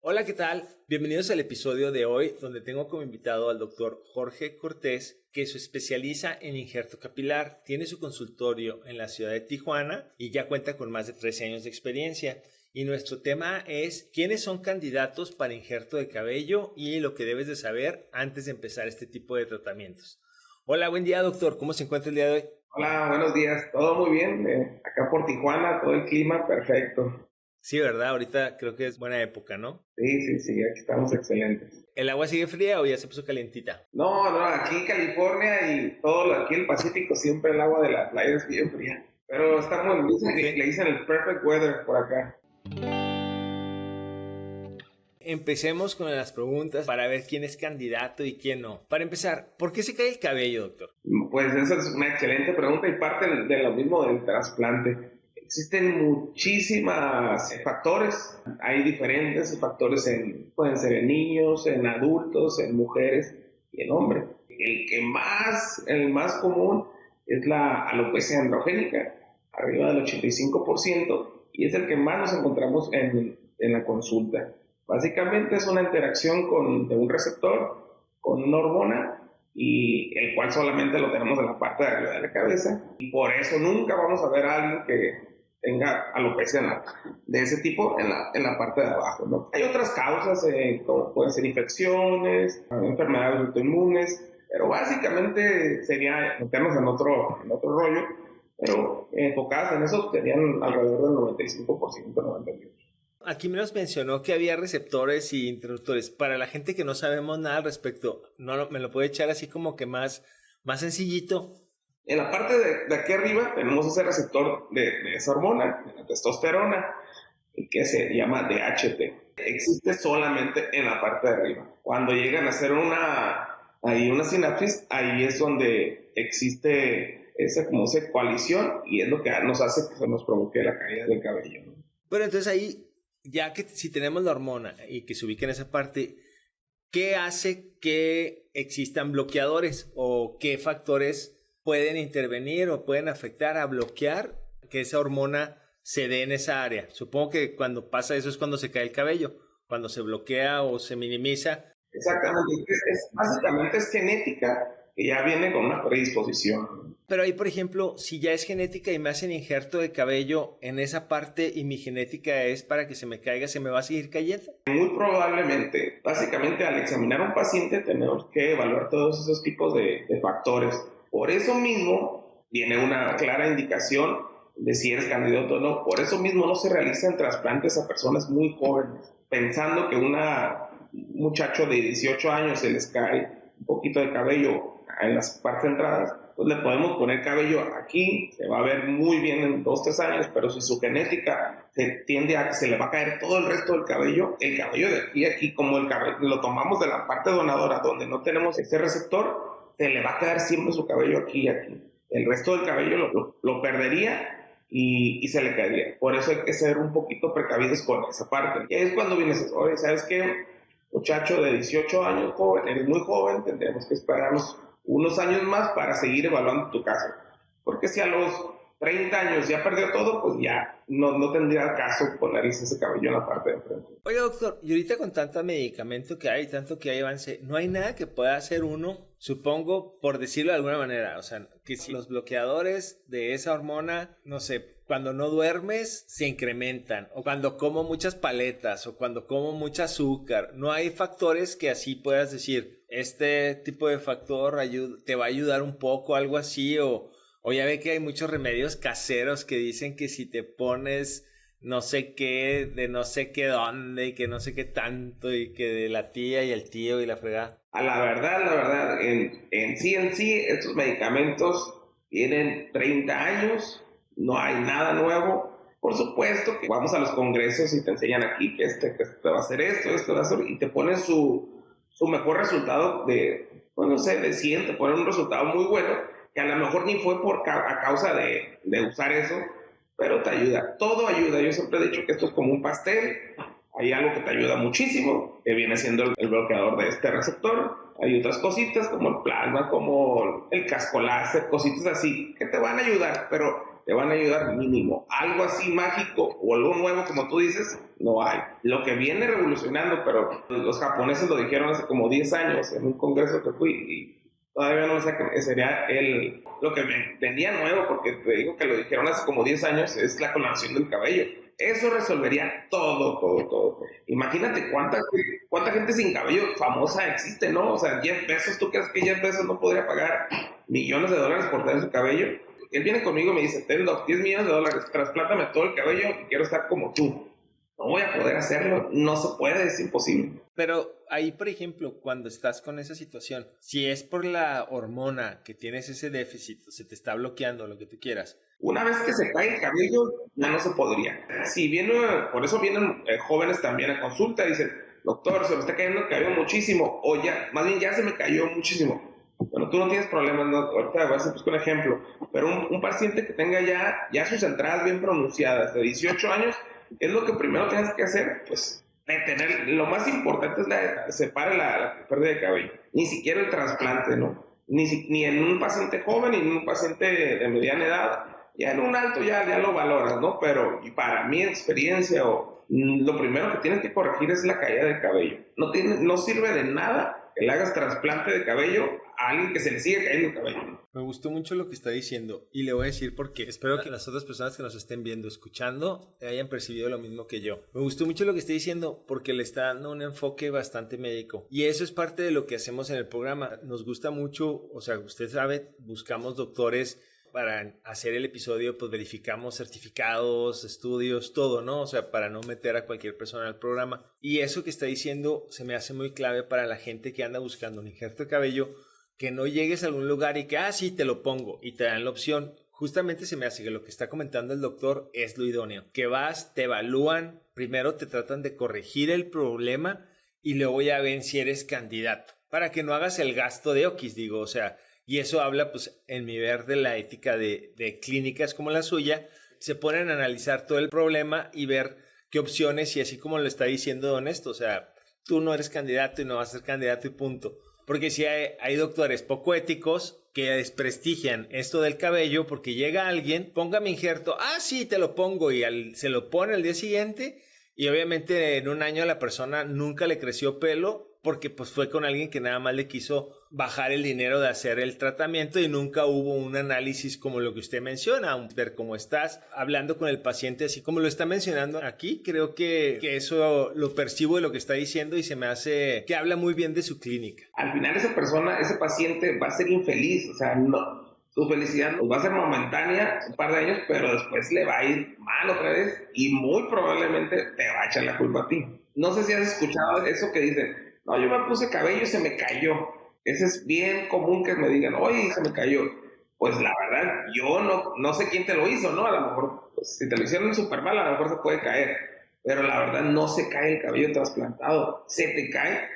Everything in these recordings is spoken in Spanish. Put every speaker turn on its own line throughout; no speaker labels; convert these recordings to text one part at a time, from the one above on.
Hola, ¿qué tal? Bienvenidos al episodio de hoy, donde tengo como invitado al doctor Jorge Cortés, que se especializa en injerto capilar. Tiene su consultorio en la ciudad de Tijuana y ya cuenta con más de 13 años de experiencia. Y nuestro tema es quiénes son candidatos para injerto de cabello y lo que debes de saber antes de empezar este tipo de tratamientos. Hola, buen día, doctor. ¿Cómo se encuentra el día de hoy?
Hola, buenos días. Todo muy bien. Acá por Tijuana, todo el clima perfecto.
Sí, ¿verdad? Ahorita creo que es buena época, ¿no?
Sí, aquí estamos excelentes.
¿El agua sigue fría o ya se puso calientita?
No, aquí California y aquí el Pacífico, siempre el agua de la playa es bien fría. Pero le
Ok.
dicen el perfect weather por acá.
Empecemos con las preguntas para ver quién es candidato y quién no. Para empezar, ¿por qué se cae el cabello, doctor?
Pues esa es una excelente pregunta y parte de lo mismo del trasplante. Existen muchísimos factores. Hay diferentes factores pueden ser en niños, en adultos, en mujeres y en hombres. El más común es la alopecia androgénica, arriba del 85%, y es el que más nos encontramos en la consulta. Básicamente es una interacción de un receptor con una hormona y el cual solamente lo tenemos en la parte de arriba de la cabeza, y por eso nunca vamos a ver a alguien que tenga alopecia de ese tipo en la parte de abajo, ¿no? Hay otras causas, como pueden ser infecciones, enfermedades autoinmunes, pero básicamente sería meternos en otro rollo, pero enfocadas en eso serían alrededor del 95%, 98%.
Aquí me nos mencionó que había receptores y interruptores. Para la gente que no sabemos nada al respecto, me lo puede echar así como que más sencillito.
En la parte de aquí arriba tenemos ese receptor de esa hormona, de la testosterona, que se llama DHT. Existe solamente en la parte de arriba. Cuando llegan a hacer una sinapsis, ahí es donde existe esa coalición y es lo que nos hace que se nos provoque la caída del cabello, ¿no?
Pero entonces ahí, ya que si tenemos la hormona y que se ubica en esa parte, ¿qué hace que existan bloqueadores o qué factores pueden intervenir o pueden afectar a bloquear que esa hormona se dé en esa área? Supongo que cuando pasa eso es cuando se cae el cabello, cuando se bloquea o se minimiza.
Exactamente. Básicamente es genética que ya viene con una predisposición.
Pero ahí, por ejemplo, si ya es genética y me hacen injerto de cabello en esa parte y mi genética es para que se me caiga, ¿se me va a seguir cayendo?
Muy probablemente, básicamente al examinar a un paciente tenemos que evaluar todos esos tipos de factores. Por eso mismo viene una clara indicación de si eres candidato o no. Por eso mismo no se realizan trasplantes a personas muy jóvenes, pensando que un muchacho de 18 años se les cae un poquito de cabello en las partes centradas, pues le podemos poner cabello aquí, se va a ver muy bien en 2, 3 años, pero si su genética se tiende a que se le va a caer todo el resto del cabello, el cabello de aquí a aquí, como el cabello lo tomamos de la parte donadora donde no tenemos ese receptor, se le va a quedar siempre su cabello aquí y aquí. El resto del cabello lo perdería y se le caería. Por eso hay que ser un poquito precavidos con esa parte. Y ahí es cuando vienes, oye, ¿sabes qué? Muchacho de 18 años, joven, eres muy joven, tendremos que esperarnos unos años más para seguir evaluando tu caso. Porque si a los 30 años ya perdió todo, pues ya no tendría caso ponerles ese cabello en la parte de enfrente.
Oiga, doctor, y ahorita con tanto medicamento que hay, tanto que hay avance, ¿no hay nada que pueda hacer uno? Supongo, por decirlo de alguna manera, o sea, que si los bloqueadores de esa hormona, no sé, cuando no duermes se incrementan, o cuando como muchas paletas, o cuando como mucho azúcar, ¿no hay factores que así puedas decir, este tipo de factor te va a ayudar un poco, algo así, o ya ve que hay muchos remedios caseros que dicen que si te pones no sé qué, de no sé qué dónde, y que no sé qué tanto, y que de la tía y el tío y la fregada?
A la verdad, en sí, estos medicamentos tienen 30 años, no hay nada nuevo. Por supuesto que vamos a los congresos y te enseñan aquí que te va a hacer esto va a hacer, y te ponen su mejor resultado pues no sé, de 100, te ponen un resultado muy bueno, que a lo mejor ni fue a causa de usar eso, pero te ayuda, todo ayuda. Yo siempre he dicho que esto es como un pastel. Hay algo que te ayuda muchísimo, que viene siendo el bloqueador de este receptor. Hay otras cositas como el plasma, como el casco láser, cositas así, que te van a ayudar, pero te van a ayudar mínimo. Algo así mágico o algo nuevo, como tú dices, no hay. Lo que viene revolucionando, pero los japoneses lo dijeron hace como 10 años en un congreso que fui y todavía no sé qué sería lo que venía nuevo, porque te digo que lo dijeron hace como 10 años, es la coloración del cabello. Eso resolvería todo. Imagínate cuánta gente sin cabello famosa existe, ¿no? O sea, Jeff Bezos, ¿tú crees que Jeff Bezos no podría pagar millones de dólares por tener su cabello? Él viene conmigo y me dice, tengo 10 millones de dólares, trasplántame todo el cabello y quiero estar como tú. No voy a poder hacerlo, no se puede, es imposible.
Pero ahí, por ejemplo, cuando estás con esa situación, si es por la hormona que tienes ese déficit, se te está bloqueando lo que tú quieras.
Una vez que se cae el cabello, ya no se podría. Si viene, por eso vienen jóvenes también a consulta y dicen, doctor, se me está cayendo el cabello muchísimo, o ya, más bien ya se me cayó muchísimo. Bueno, tú no tienes problemas, ¿no? Ahorita voy a hacer un ejemplo, pero un paciente que tenga ya sus entradas bien pronunciadas, de 18 años, ¿qué es lo que primero tienes que hacer? Pues detener, lo más importante es separe la pérdida de cabello, ni siquiera el trasplante, ¿no? Ni en un paciente joven, ni en un paciente de mediana edad, ya en un alto ya lo valoras, ¿no? Pero y para mi experiencia, lo primero que tienes que corregir es la caída del cabello. No sirve de nada que le hagas trasplante de cabello a alguien que se le sigue cayendo el cabello.
Me gustó mucho lo que está diciendo y le voy a decir porque espero que las otras personas que nos estén viendo, escuchando, hayan percibido lo mismo que yo. Me gustó mucho lo que está diciendo porque le está dando un enfoque bastante médico y eso es parte de lo que hacemos en el programa. Nos gusta mucho, o sea, usted sabe, buscamos doctores para hacer el episodio, pues verificamos certificados, estudios, todo, ¿no? O sea, para no meter a cualquier persona al programa. Y eso que está diciendo se me hace muy clave para la gente que anda buscando un injerto de cabello, que no llegues a algún lugar y que, sí, te lo pongo y te dan la opción. Justamente se me hace que lo que está comentando el doctor es lo idóneo. Que vas, te evalúan, primero te tratan de corregir el problema y luego ya ven si eres candidato. Para que no hagas el gasto de oquis, digo, o sea, y eso habla, pues, en mi ver de la ética de clínicas como la suya. Se ponen a analizar todo el problema y ver qué opciones, y así como lo está diciendo Don Esto, o sea, tú no eres candidato y no vas a ser candidato y punto. Porque si hay doctores poco éticos que desprestigian esto del cabello porque llega alguien, ponga mi injerto, sí, te lo pongo y se lo pone al día siguiente y obviamente en un año a la persona nunca le creció pelo porque pues fue con alguien que nada más le quiso bajar el dinero de hacer el tratamiento y nunca hubo un análisis como lo que usted menciona, ver cómo estás hablando con el paciente así como lo está mencionando aquí. Creo que eso lo percibo de lo que está diciendo y se me hace que habla muy bien de su clínica.
Al final esa persona, ese paciente va a ser infeliz, o sea, no, su felicidad va a ser momentánea un par de años, pero después le va a ir mal otra vez y muy probablemente te va a echar la culpa a ti. No sé si has escuchado eso que dicen, no, yo me puse cabello y se me cayó. Ese es bien común que me digan, oye, se me cayó. Pues la verdad, yo no sé quién te lo hizo, ¿no? A lo mejor, pues, si te lo hicieron súper mal, a lo mejor se puede caer. Pero la verdad, no se cae el cabello trasplantado. Se te cae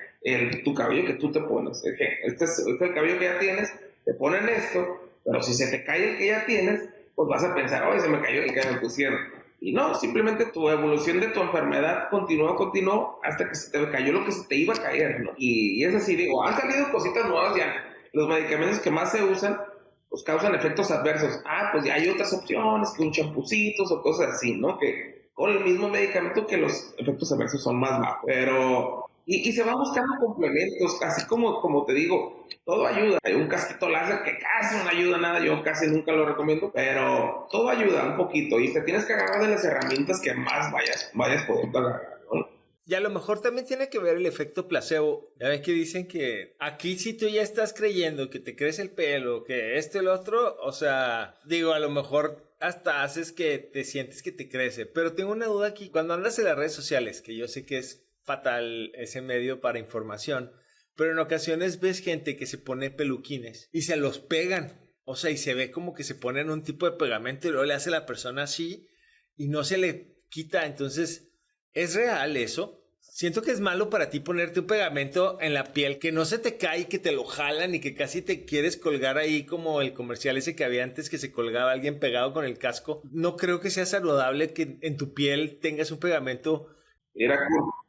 tu cabello que tú te pones. Este es el cabello que ya tienes, te ponen esto, pero si se te cae el que ya tienes, pues vas a pensar, oye, se me cayó el que me pusieron. Y no, simplemente tu evolución de tu enfermedad continuó hasta que se te cayó lo que se te iba a caer, ¿no? Y es así, digo, han salido cositas nuevas ya. Los medicamentos que más se usan, pues causan efectos adversos. Pues ya hay otras opciones, que un champucitos o cosas así, ¿no? Que con el mismo medicamento que los efectos adversos son más bajos. Pero, y se van buscando complementos, así como te digo, todo ayuda. Hay un casquito láser que casi no ayuda nada, yo casi nunca lo recomiendo, pero todo ayuda un poquito y te tienes que agarrar de las herramientas que más vayas pudiendo agarrar, ¿no?
Y a lo mejor también tiene que ver el efecto placebo. Ya ven que dicen que aquí si tú ya estás creyendo que te crece el pelo, que esto y lo otro, o sea, digo, a lo mejor hasta haces que te sientes que te crece. Pero tengo una duda aquí. Cuando andas en las redes sociales, que yo sé que es fatal ese medio para información, pero en ocasiones ves gente que se pone peluquines y se los pegan. O sea, y se ve como que se ponen un tipo de pegamento y luego le hace a la persona así y no se le quita. Entonces, ¿es real eso? Siento que es malo para ti ponerte un pegamento en la piel que no se te cae, que te lo jalan y que casi te quieres colgar ahí como el comercial ese que había antes que se colgaba alguien pegado con el casco. No creo que sea saludable que en tu piel tengas un pegamento.
Mira,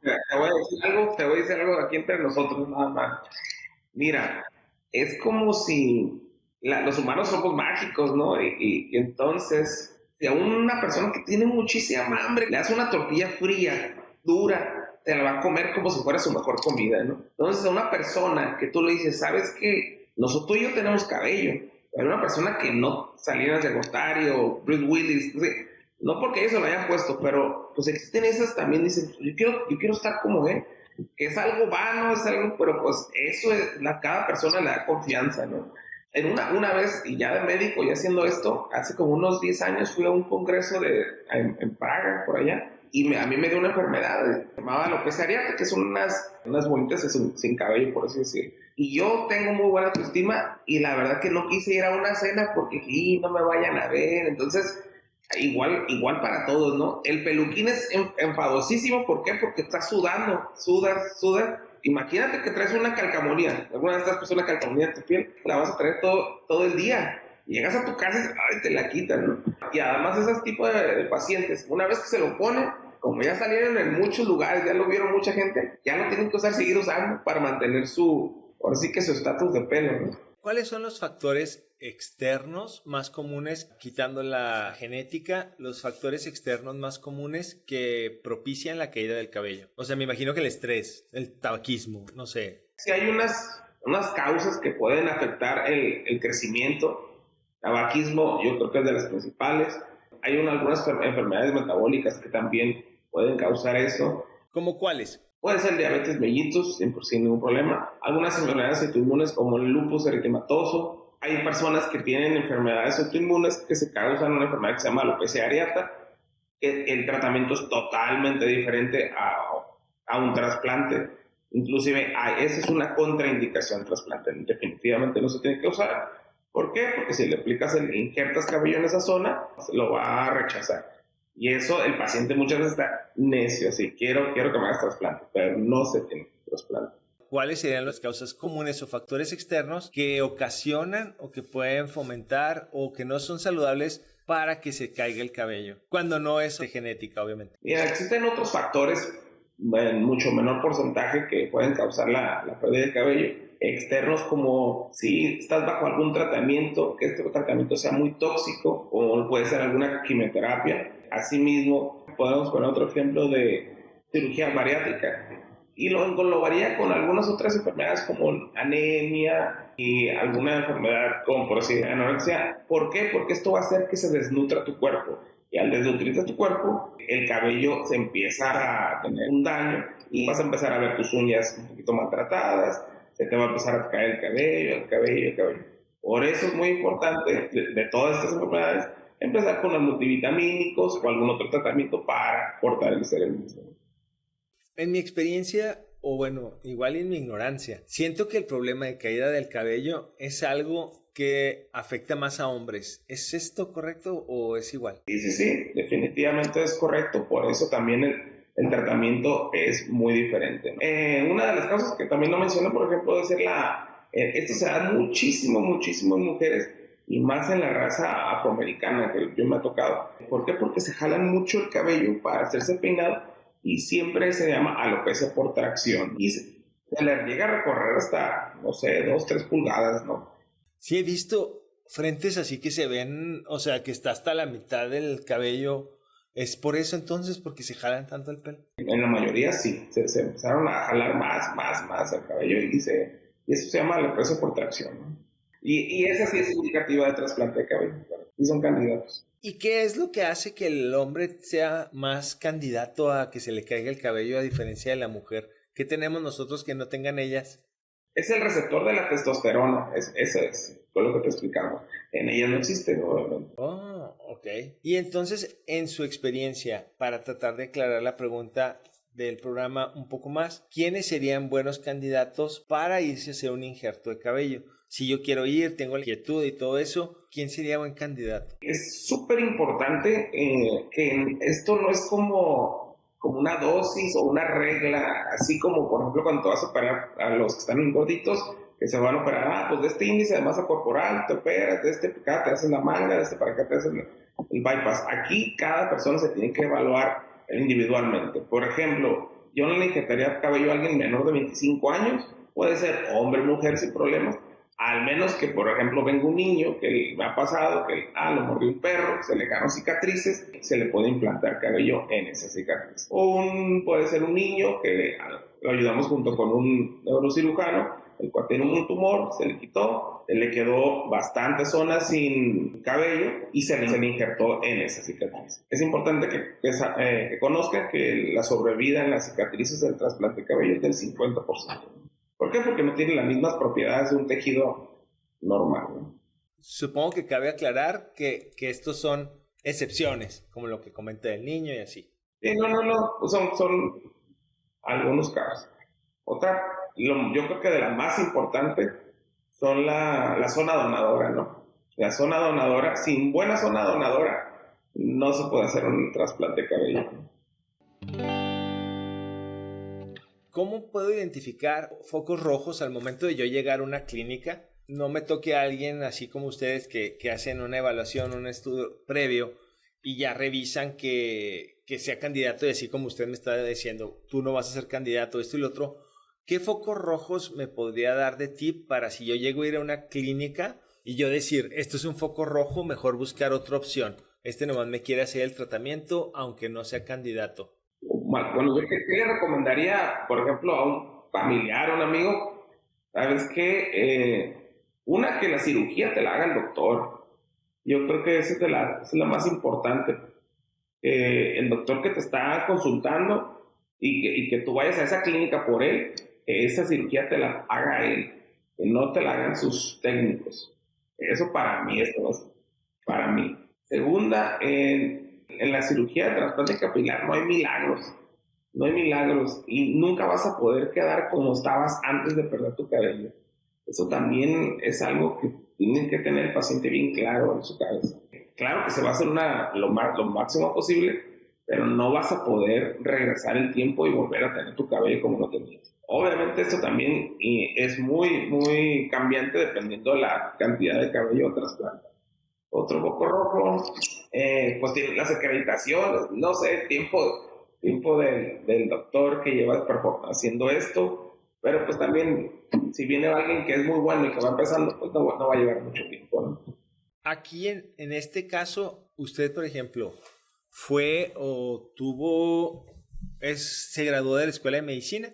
te voy a decir algo aquí entre nosotros nada más. Mira, es como si los humanos somos mágicos, ¿no? Y entonces Si a una persona que tiene muchísima hambre le das una tortilla fría, dura, te la va a comer como si fuera su mejor comida, ¿no? Entonces a una persona que tú le dices, ¿sabes qué? Nosotros y yo tenemos cabello. Pero una persona que no Salinas de Gortari o Bruce Willis, no porque ellos se lo hayan puesto, pero pues existen esas también, dicen, yo quiero estar como él, que es algo vano, es algo, pero pues eso es, cada persona le da confianza, ¿no? En una vez, y ya de médico, ya haciendo esto, hace como unos 10 años fui a un congreso en Praga, por allá, y a mí me dio una enfermedad, se llamaba alopecia areata, que son unas bolitas sin cabello, por así decirlo. Y yo tengo muy buena autoestima, y la verdad que no quise ir a una cena porque no me vayan a ver. Entonces, igual para todos, ¿no? El peluquín es enfadosísimo, ¿por qué? Porque está sudando, suda. Imagínate que traes una calcamonía, alguna vez te has puesto una calcamonía en tu piel, la vas a traer todo el día. Llegas a tu casa y te la quitan, ¿no? Y además esos tipos de pacientes, una vez que se lo ponen, como ya salieron en muchos lugares, ya lo vieron mucha gente, ya lo tienen que seguir usando para mantener ahora sí que su estatus de pelo, ¿no?
¿Cuáles son los factores externos más comunes, quitando la genética, los factores externos más comunes que propician la caída del cabello? O sea, me imagino que el estrés, el tabaquismo, no sé.
Sí, hay unas causas que pueden afectar el crecimiento. Tabaquismo, yo creo que es de las principales. Hay algunas enfermedades metabólicas que también pueden causar eso.
¿Cómo cuáles?
Puede ser diabetes mellitus, sin ningún problema. Algunas enfermedades autoinmunes como el lupus eritematoso. Hay personas que tienen enfermedades autoinmunes que se causan una enfermedad que se llama alopecia areata. El tratamiento es totalmente diferente a un trasplante. Inclusive, esa es una contraindicación al trasplante. Definitivamente no se tiene que usar. ¿Por qué? Porque si le injertas cabello en esa zona, se lo va a rechazar. Y eso, el paciente muchas veces está necio, así, quiero que me hagas trasplante, pero no se tiene trasplante.
¿Cuáles serían las causas comunes o factores externos que ocasionan o que pueden fomentar o que no son saludables para que se caiga el cabello? Cuando no es de genética, obviamente.
Mira, existen otros factores en mucho menor porcentaje que pueden causar la pérdida de cabello. Externos, como si estás bajo algún tratamiento, que este tratamiento sea muy tóxico, o puede ser alguna quimioterapia. Asimismo, podemos poner otro ejemplo de cirugía bariátrica y lo englobaría con algunas otras enfermedades como anemia y alguna enfermedad como por decir anorexia. ¿Por qué? Porque esto va a hacer que se desnutra tu cuerpo, y al desnutrirse tu cuerpo, el cabello se empieza a tener un daño y vas a empezar a ver tus uñas un poquito maltratadas, se te va a empezar a caer el cabello. Por eso es muy importante de todas estas enfermedades empezar con los multivitamínicos o algún otro tratamiento para fortalecer el mismo.
En mi experiencia, o bueno, igual en mi ignorancia, siento que el problema de caída del cabello es algo que afecta más a hombres. ¿Es esto correcto o es igual?
Sí, definitivamente es correcto. Por eso también el tratamiento es muy diferente. Una de las causas que también no mencioné, por ejemplo, debe ser esto se da muchísimo en mujeres, y más en la raza afroamericana que yo me ha tocado. ¿Por qué? Porque se jalan mucho el cabello para hacerse peinado y siempre se llama alopecia por tracción. Y se le llega a recorrer hasta, no sé, 2-3 pulgadas, ¿no?
Sí, he visto frentes así que se ven, o sea, que está hasta la mitad del cabello. ¿Es por eso entonces? ¿Porque se jalan tanto el pelo?
En la mayoría sí, se empezaron a jalar más el cabello y eso se llama alopecia por tracción, ¿no? Y esa sí es indicativa de trasplante de cabello, y son candidatos.
¿Y qué es lo que hace que el hombre sea más candidato a que se le caiga el cabello a diferencia de la mujer? ¿Qué tenemos nosotros que no tengan ellas?
Es el receptor de la testosterona, eso es lo que te explicamos. En ellas no existe, obviamente.
Oh, ok. Y entonces, en su experiencia, para tratar de aclarar la pregunta del programa un poco más, ¿quiénes serían buenos candidatos para irse a hacer un injerto de cabello? Si yo quiero ir, tengo la inquietud y todo eso, ¿quién sería buen candidato?
Es súper importante que esto no es como una dosis o una regla, así como por ejemplo cuando te vas a operar a los que están gorditos, que se van a operar, pues de este índice de masa corporal te operas, de este para acá te hacen la manga, de este para acá te hacen el bypass. Aquí cada persona se tiene que evaluar individualmente. Por ejemplo, yo no le injectaría cabello a alguien menor de 25 años, puede ser hombre o mujer sin problemas. Al menos que, por ejemplo, venga un niño que me ha pasado que lo mordió un perro, se le quedaron cicatrices, se le puede implantar cabello en esa cicatriz. O puede ser un niño que lo ayudamos junto con un neurocirujano, el cual tiene un tumor, se le quitó, le quedó bastante zona sin cabello y se le injertó en esa cicatriz. Es importante que conozcan que la sobrevida en las cicatrices del trasplante de cabello es del 50%. ¿Por qué? Porque no tiene las mismas propiedades de un tejido normal, ¿no?
Supongo que cabe aclarar que estos son excepciones, como lo que comenta del niño y así.
Sí, no, pues son algunos casos. Otra, yo creo que de la más importante son la zona donadora, ¿no? La zona donadora, sin buena zona donadora, no se puede hacer un trasplante de cabello.
¿Cómo puedo identificar focos rojos al momento de yo llegar a una clínica? No me toque a alguien así como ustedes que hacen una evaluación, un estudio previo y ya revisan que sea candidato y así como usted me está diciendo, tú no vas a ser candidato, esto y lo otro. ¿Qué focos rojos me podría dar de tip para si yo llego a ir a una clínica y yo decir, esto es un foco rojo, mejor buscar otra opción? Este nomás me quiere hacer el tratamiento aunque no sea candidato.
Bueno, yo ¿qué le recomendaría, por ejemplo, a un familiar, a un amigo? ¿Sabes qué? Que la cirugía te la haga el doctor. Yo creo que esa es la más importante. El doctor que te está consultando y que tú vayas a esa clínica por él, que esa cirugía te la haga él, que no te la hagan sus técnicos. Eso para mí es todo. Para mí. Segunda, en la cirugía de trasplante capilar no hay milagros. No hay milagros y nunca vas a poder quedar como estabas antes de perder tu cabello. Eso también es algo que tiene que tener el paciente bien claro en su cabeza. Claro que se va a hacer lo máximo posible, pero no vas a poder regresar el tiempo y volver a tener tu cabello como lo tenías. Obviamente esto también es muy, muy cambiante dependiendo de la cantidad de cabello o trasplante. Otro foco rojo, pues tiene las acreditaciones, no sé, tiempo del doctor que lleva haciendo esto, pero pues también si viene alguien que es muy bueno y que va empezando, pues no va a llevar mucho tiempo, ¿no?
Aquí en este caso, usted, por ejemplo, fue o se graduó de la escuela de medicina.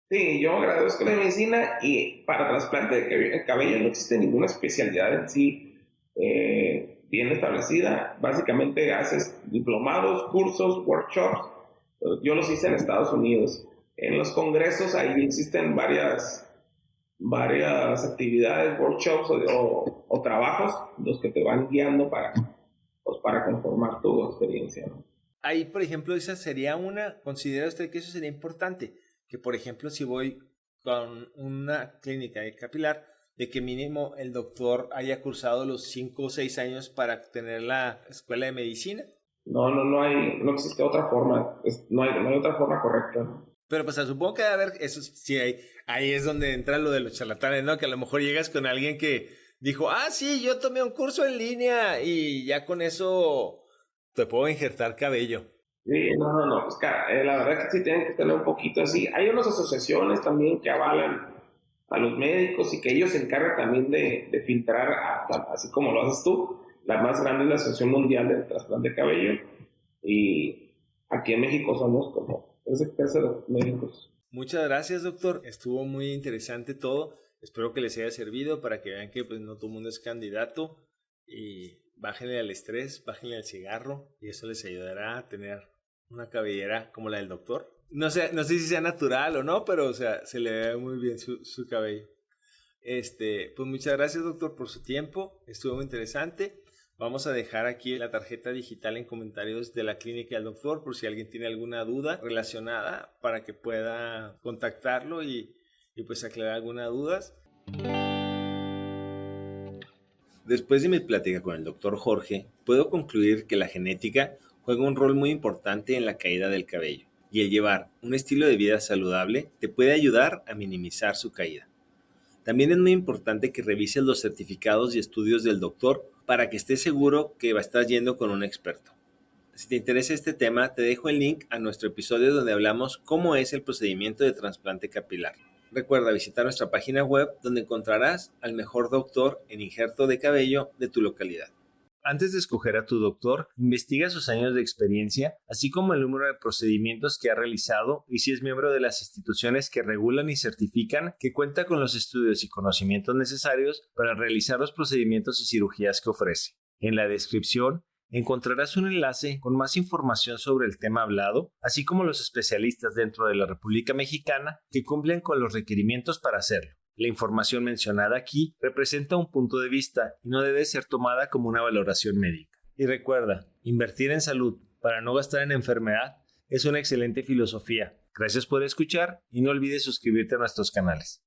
Sí, yo me gradué de la escuela de medicina y para trasplante de cabello no existe ninguna especialidad en sí bien establecida. Básicamente haces diplomados, cursos, workshops. Yo los hice en Estados Unidos. En los congresos ahí existen varias actividades, workshops o trabajos, los que te van guiando para conformar tu experiencia, ¿no?
Ahí, por ejemplo, ¿considera usted que eso sería importante? Que, por ejemplo, si voy con una clínica de capilar, de que mínimo el doctor haya cursado los 5 o 6 años para tener la escuela de medicina.
No existe otra forma, no hay otra forma correcta, ¿no?
Pero pues supongo que debe haber, eso sí, ahí es donde entra lo de los charlatanes, ¿no? Que a lo mejor llegas con alguien que dijo, sí, yo tomé un curso en línea y ya con eso te puedo injertar cabello.
Sí, no, pues la verdad que sí tienen que tener un poquito así. Hay unas asociaciones también que avalan a los médicos y que ellos se encargan también de filtrar, así como lo haces tú. La más grande es la Asociación Mundial del Trasplante de Cabello y aquí en México somos como 13 médicos.
Muchas gracias, doctor. Estuvo muy interesante todo. Espero que les haya servido para que vean que pues, no todo el mundo es candidato y bájenle al estrés, bájenle al cigarro y eso les ayudará a tener una cabellera como la del doctor. No sé si sea natural o no, pero o sea, se le ve muy bien su cabello. Pues muchas gracias, doctor, por su tiempo. Estuvo muy interesante. Vamos a dejar aquí la tarjeta digital en comentarios de la clínica del doctor por si alguien tiene alguna duda relacionada para que pueda contactarlo y pues aclarar algunas dudas. Después de mi plática con el doctor Jorge, puedo concluir que la genética juega un rol muy importante en la caída del cabello y el llevar un estilo de vida saludable te puede ayudar a minimizar su caída. También es muy importante que revises los certificados y estudios del doctor para que estés seguro que va a estar yendo con un experto. Si te interesa este tema, te dejo el link a nuestro episodio donde hablamos cómo es el procedimiento de trasplante capilar. Recuerda visitar nuestra página web donde encontrarás al mejor doctor en injerto de cabello de tu localidad. Antes de escoger a tu doctor, investiga sus años de experiencia, así como el número de procedimientos que ha realizado y si es miembro de las instituciones que regulan y certifican que cuenta con los estudios y conocimientos necesarios para realizar los procedimientos y cirugías que ofrece. En la descripción encontrarás un enlace con más información sobre el tema hablado, así como los especialistas dentro de la República Mexicana que cumplen con los requerimientos para hacerlo. La información mencionada aquí representa un punto de vista y no debe ser tomada como una valoración médica. Y recuerda, invertir en salud para no gastar en enfermedad es una excelente filosofía. Gracias por escuchar y no olvides suscribirte a nuestros canales.